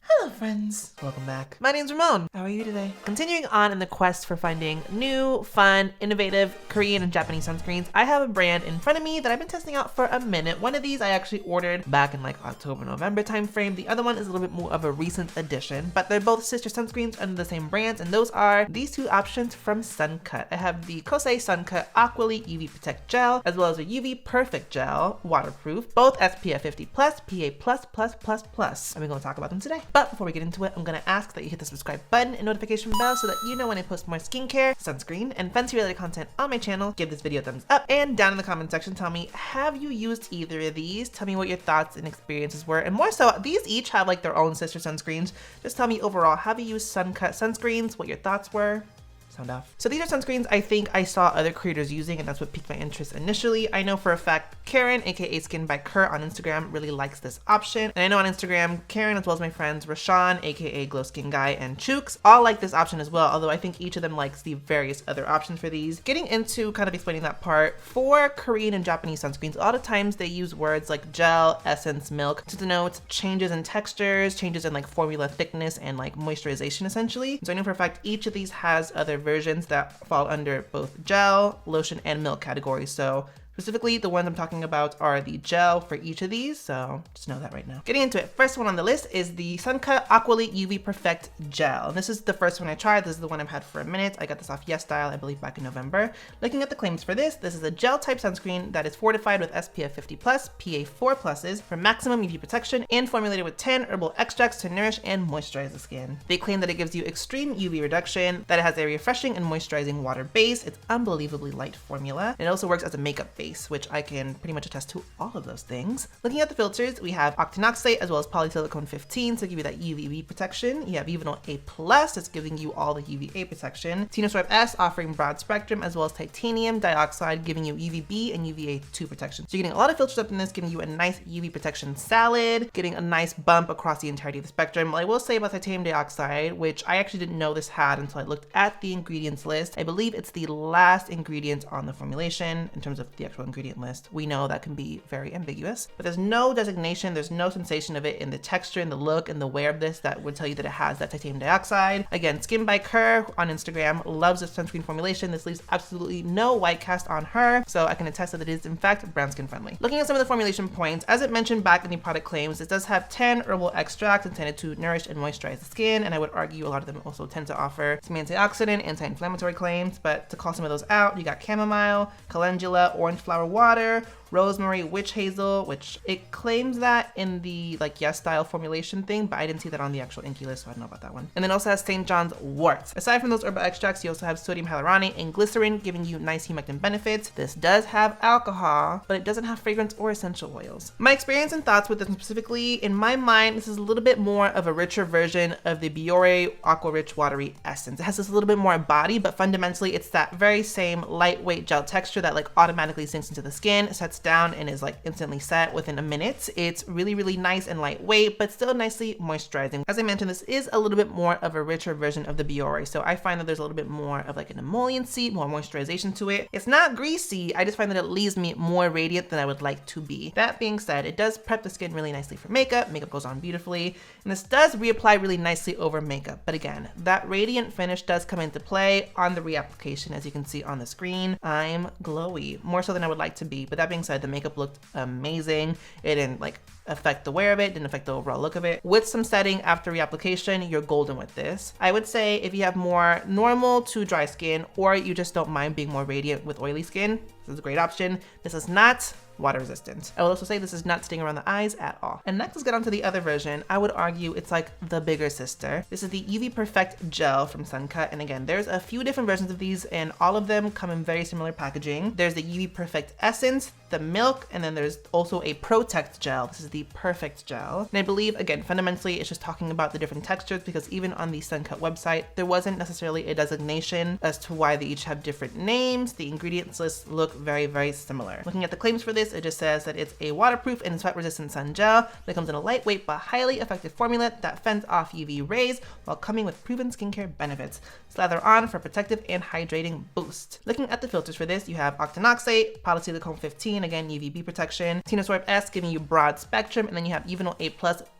Hello friends, welcome back. My name's Ramon. How are you today? Continuing on in the quest for finding new, fun, innovative Korean and Japanese sunscreens, I have a brand in front of me that I've been testing out for a minute. One of these I actually ordered back in like October, November timeframe. The other one is a little bit more of a recent addition, but they're both sister sunscreens under the same brands, and those are these two options from Suncut. I have the Kosé Suncut Aqualy UV Protect Gel, as well as a UV Perfect Gel, waterproof, both SPF 50+, PA+++++. And we're gonna talk about them today. But before we get into it, I'm gonna ask that you hit the subscribe button and notification bell so that you know when I post more skincare, sunscreen, and fancy related content on my channel. Give this video a thumbs up, and down in the comment section, tell me, have you used either of these? Tell me what your thoughts and experiences were, and more so, these each have like their own sister sunscreens. Just tell me overall, have you used Suncut sunscreens? What your thoughts were? Sound off. So these are sunscreens I think I saw other creators using, and that's what piqued my interest initially. I know for a fact Keren, aka Skin by Kurt on Instagram, really likes this option. And I know on Instagram, Keren, as well as my friends Rashawn, aka Glow Skin Guy, and Chuk, all like this option as well, although I think each of them likes the various other options for these. Getting into kind of explaining that part, for Korean and Japanese sunscreens, a lot of times they use words like gel, essence, milk to denote changes in textures, changes in like formula thickness, and like moisturization essentially. So I know for a fact each of these has other versions that fall under both gel, lotion, and milk categories. So specifically, the ones I'm talking about are the gel for each of these, so just know that right now. Getting into it, first one on the list is the Suncut Aqualy UV Perfect Gel. And this is the first one I tried. This is the one I've had for a minute. I got this off Style, I believe, back in November. Looking at the claims for this is a gel type sunscreen that is fortified with SPF 50+, PA4+, for maximum UV protection, and formulated with 10 herbal extracts to nourish and moisturize the skin. They claim that it gives you extreme UV reduction, that it has a refreshing and moisturizing water base. It's unbelievably light formula. And it also works as a makeup base, which I can pretty much attest to all of those things. Looking at the filters, we have octinoxate as well as polysilicone 15 to give you that UVB protection. You have Evenol A+, that's giving you all the UVA protection. Tinosorb S offering broad spectrum, as well as titanium dioxide giving you UVB and UVA2 protection. So you're getting a lot of filters up in this, giving you a nice UV protection salad, getting a nice bump across the entirety of the spectrum. Well, I will say about titanium dioxide, which I actually didn't know this had until I looked at the ingredients list. I believe it's the last ingredient on the formulation in terms of the actual ingredient list. We know that can be very ambiguous, but there's no designation, there's no sensation of it in the texture and the look and the wear of this that would tell you that it has that titanium dioxide. Again, Skin by Kurt on Instagram loves this sunscreen formulation. This leaves absolutely no white cast on her, so I can attest that it is in fact brown skin friendly. Looking at some of the formulation points, as it mentioned back in the product claims, it does have 10 herbal extracts intended to nourish and moisturize the skin, and I would argue a lot of them also tend to offer some antioxidant, anti-inflammatory claims, but to call some of those out, you got chamomile, calendula, orange flower water, rosemary, witch hazel, which it claims that in the like Style formulation thing, but I didn't see that on the actual Inky list, so I don't know about that one. And then also has St. John's wort. Aside from those herbal extracts, you also have sodium hyaluronate and glycerin, giving you nice humectant benefits. This does have alcohol, but it doesn't have fragrance or essential oils. My experience and thoughts with this specifically, in my mind, this is a little bit more of a richer version of the Biore Aqua Rich Watery Essence. It has this a little bit more body, but fundamentally it's that very same lightweight gel texture that like automatically sinks into the skin, sets down, and is like instantly set within a minute. It's really, really nice and lightweight, but still nicely moisturizing. As I mentioned, this is a little bit more of a richer version of the Biore, so I find that there's a little bit more of like an emolliency, more moisturization to it. It's not greasy, I just find that it leaves me more radiant than I would like to be. That being said, it does prep the skin really nicely for makeup. Makeup goes on beautifully, and this does reapply really nicely over makeup. But again, that radiant finish does come into play on the reapplication. As you can see on the screen, I'm glowy, more so than I would like to be. But that being said, the makeup looked amazing. It didn't like affect the wear of it, didn't affect the overall look of it. With some setting after reapplication, you're golden with this. I would say if you have more normal to dry skin, or you just don't mind being more radiant with oily skin, this is a great option. This is not water resistant. I will also say this is not stinging around the eyes at all. And next, let's get on to the other version. I would argue it's like the bigger sister. This is the UV Perfect Gel from Suncut. And again, there's a few different versions of these, and all of them come in very similar packaging. There's the UV Perfect Essence, the milk, and then there's also a Protect Gel. This is the Perfect Gel. And I believe, again, fundamentally, it's just talking about the different textures, because even on the Suncut website, there wasn't necessarily a designation as to why they each have different names. The ingredients lists look very, very similar. Looking at the claims for this, it just says that it's a waterproof and sweat resistant sun gel that comes in a lightweight but highly effective formula that fends off UV rays while coming with proven skincare benefits. Slather on for protective and hydrating boost. Looking at the filters for this, you have octinoxate, polysilicone 15, again UVB protection, Tinosorb S giving you broad spectrum, and then you have Evenol A+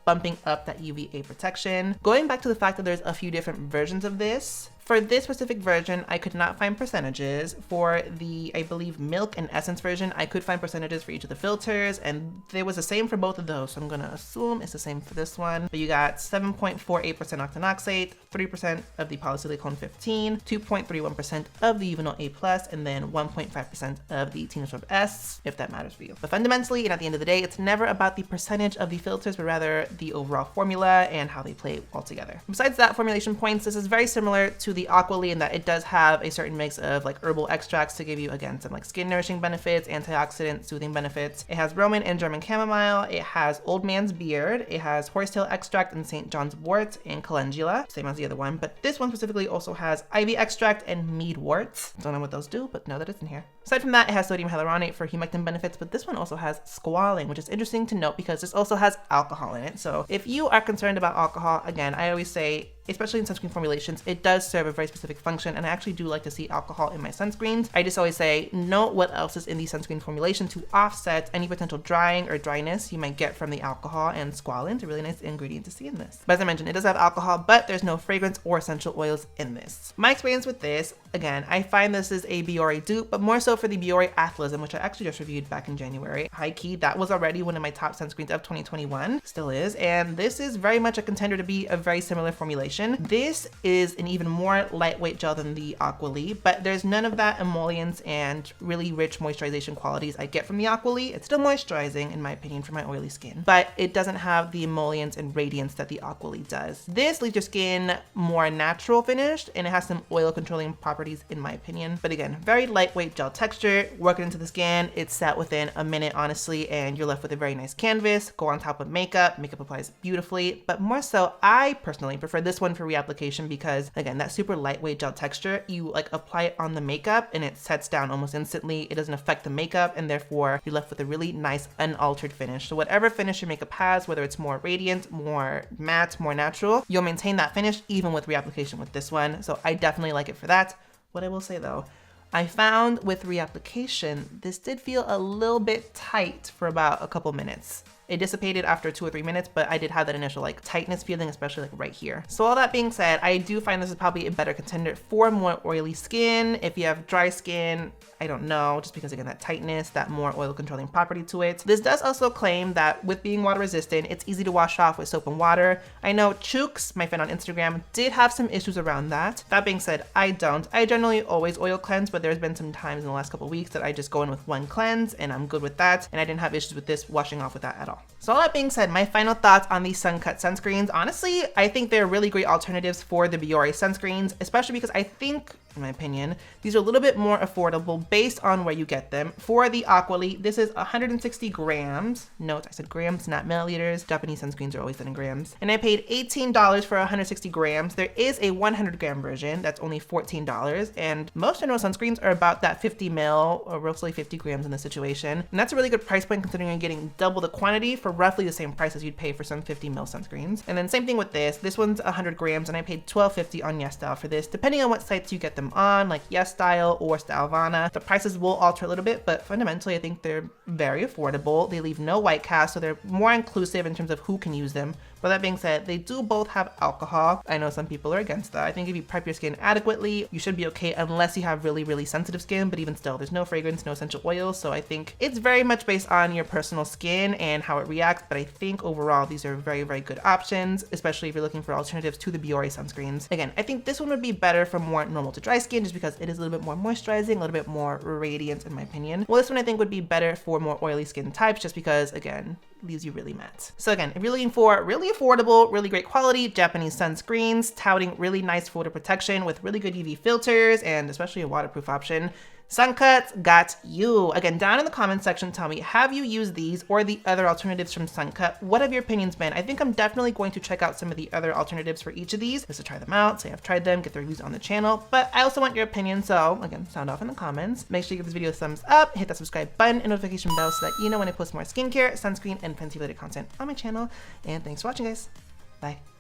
bumping up that UVA protection. Going back to the fact that there's a few different versions of this, for this specific version, I could not find percentages. For the, I believe, Milk and Essence version, I could find percentages for each of the filters, and there was the same for both of those. So I'm gonna assume it's the same for this one. But you got 7.48% octanoxate, 3% of the polysilicon 15, 2.31% of the Uvinol A+, and then 1.5% of the Tenosweb S, if that matters for you. But fundamentally, and at the end of the day, it's never about the percentage of the filters, but rather the overall formula and how they play all together. Besides that, formulation points, this is very similar to the Aqualy in that it does have a certain mix of like herbal extracts to give you, again, some like skin nourishing benefits, antioxidant soothing benefits. It has roman and German chamomile. It has old man's beard. It has horsetail extract and St. John's wort and calendula, same as the other one. But this one specifically also has ivy extract and mead wort. Don't know what those do, but know that it's in here. Aside from that, it has sodium hyaluronate for humectant benefits, but this one also has squalane, which is interesting to note because this also has alcohol in it. So if you are concerned about alcohol, again, I always say, especially in sunscreen formulations, it does serve a very specific function, and I actually do like to see alcohol in my sunscreens. I just always say, note what else is in the sunscreen formulation to offset any potential drying or dryness you might get from the alcohol, and squalane is a really nice ingredient to see in this. But as I mentioned, it does have alcohol, but there's no fragrance or essential oils in this. My experience with this, again, I find this is a Biore dupe, but more so for the Biore Athleism, which I actually just reviewed back in January. High key, that was already one of my top sunscreens of 2021, still is, and this is very much a contender to be a very similar formulation. This is an even more lightweight gel than the Aqualy, but there's none of that emollients and really rich moisturization qualities I get from the Aqualy. It's still moisturizing in my opinion for my oily skin, but it doesn't have the emollients and radiance that the Aqualy does. This leaves your skin more natural finished, and it has some oil controlling properties in my opinion. But again, very lightweight gel texture, working into the skin. It's set within a minute honestly, and you're left with a very nice canvas. Go on top of makeup. Makeup applies beautifully, but more so I personally prefer this one for reapplication because again, that super lightweight gel texture, you like apply it on the makeup and it sets down almost instantly. It doesn't affect the makeup, and therefore you're left with a really nice unaltered finish. So whatever finish your makeup has, whether it's more radiant, more matte, more natural, you'll maintain that finish even with reapplication with this one. So I definitely like it for that. What I will say though, I found with reapplication, this did feel a little bit tight for about a couple minutes. It dissipated after 2 or 3 minutes, but I did have that initial like tightness feeling, especially like right here. So all that being said, I do find this is probably a better contender for more oily skin. If you have dry skin, I don't know, just because again, that tightness, that more oil controlling property to it. This does also claim that with being water resistant, it's easy to wash off with soap and water. I know Chuk, my friend on Instagram, did have some issues around that. That being said, I don't. I generally always oil cleanse, but there's been some times in the last couple of weeks that I just go in with one cleanse and I'm good with that. And I didn't have issues with this washing off with that at all. So all that being said, my final thoughts on these Suncut sunscreens. Honestly, I think they're really great alternatives for the Biore sunscreens, especially because I think, in my opinion, these are a little bit more affordable based on where you get them. For the Aqualy, this is 160 grams. Note, I said grams, not milliliters. Japanese sunscreens are always done in grams. And I paid $18 for 160 grams. There is a 100 gram version that's only $14. And most general sunscreens are about that 50 mil or roughly 50 grams in this situation. And that's a really good price point considering you're getting double the quantity for roughly the same price as you'd pay for some 50 mil sunscreens. And then same thing with this. This one's 100 grams and I paid $12.50 on YesStyle for this, depending on what sites you get them on, like YesStyle or Stylevana. The prices will alter a little bit, but fundamentally I think they're very affordable. They leave no white cast, so they're more inclusive in terms of who can use them. But that being said, they do both have alcohol. I know some people are against that. I think if you prep your skin adequately, you should be okay unless you have really, really sensitive skin, but even still, there's no fragrance, no essential oils. So I think it's very much based on your personal skin and how it reacts. But I think overall, these are very, very good options, especially if you're looking for alternatives to the Biore sunscreens. Again, I think this one would be better for more normal to dry skin just because it is a little bit more moisturizing, a little bit more radiant in my opinion. Well, this one I think would be better for more oily skin types just because, again, leaves you really matte. So again, if you're looking for really affordable, really great quality Japanese sunscreens, touting really nice photo protection with really good UV filters and especially a waterproof option, Suncut got you. Again, down in the comments section, tell me, have you used these or the other alternatives from Suncut? What have your opinions been? I think I'm definitely going to check out some of the other alternatives for each of these just to try them out, say I've tried them, get the reviews on the channel, but I also want your opinion. So again, sound off in the comments. Make sure you give this video a thumbs up, hit that subscribe button and notification bell so that you know when I post more skincare, sunscreen, and Fenty related content on my channel. And thanks for watching, guys. Bye.